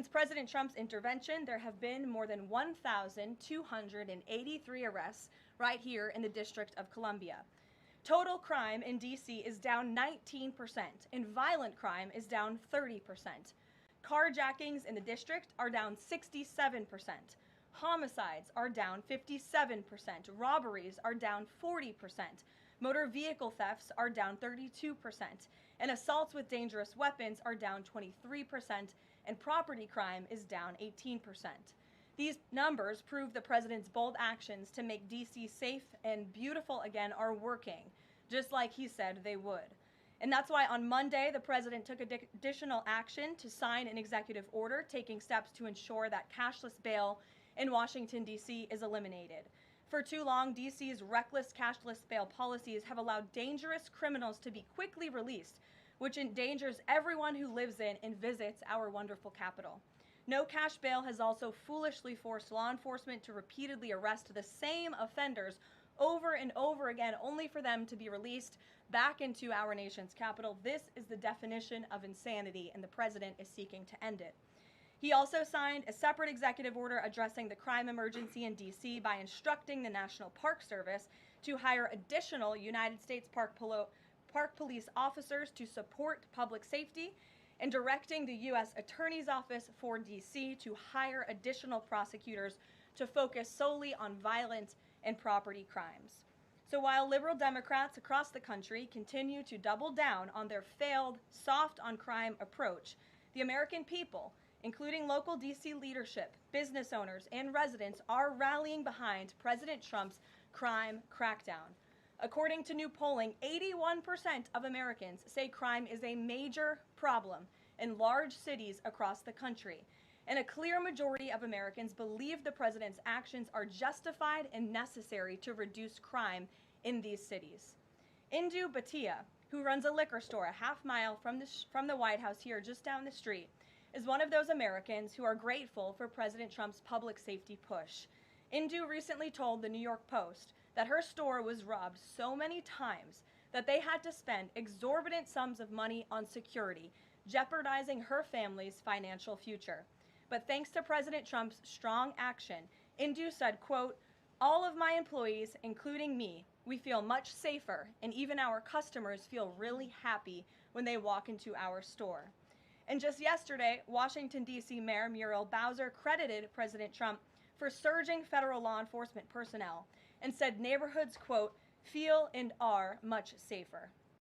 Since President Trump's intervention, there have been more than 1,283 arrests right here in the District of Columbia. Total crime in D.C. is down 19%, and violent crime is down 30%. Carjackings in the district are down 67%. Homicides are down 57%. Robberies are down 40%. Motor vehicle thefts are down 32%. And assaults with dangerous weapons are down 23%. And property crime is down 18%. These numbers prove the president's bold actions to make D.C. safe and beautiful again are working, just like he said they would. And that's why on Monday, the president took additional action to sign an executive order taking steps to ensure that cashless bail in Washington, D.C. is eliminated. For too long, D.C.'s reckless cashless bail policies have allowed dangerous criminals to be quickly released, which endangers everyone who lives in and visits our wonderful capital. No cash bail has also foolishly forced law enforcement to repeatedly arrest the same offenders over and over again, only for them to be released back into our nation's capital. This is the definition of insanity, and the president is seeking to end it. He also signed a separate executive order addressing the crime emergency in D.C. by instructing the National Park Service to hire additional United States Park Police officers to support public safety, and directing the U.S. Attorney's Office for D.C. to hire additional prosecutors to focus solely on violent and property crimes. So while liberal Democrats across the country continue to double down on their failed soft-on-crime approach, the American people, including local D.C. leadership, business owners, and residents, are rallying behind President Trump's crime crackdown. According to new polling, 81% of Americans say crime is a major problem in large cities across the country. And a clear majority of Americans believe the president's actions are justified and necessary to reduce crime in these cities. Indu Bhatia, who runs a liquor store a half-mile from the White House here just down the street, is one of those Americans who are grateful for President Trump's public safety push. Indu recently told the New York Post that her store was robbed so many times that they had to spend exorbitant sums of money on security, jeopardizing her family's financial future. But thanks to President Trump's strong action, Indu said, quote, "All of my employees, including me, we feel much safer, and even our customers feel really happy when they walk into our store." And just yesterday, Washington, D.C. Mayor Muriel Bowser credited President Trump for surging federal law enforcement personnel and said neighborhoods, quote, "feel and are much safer."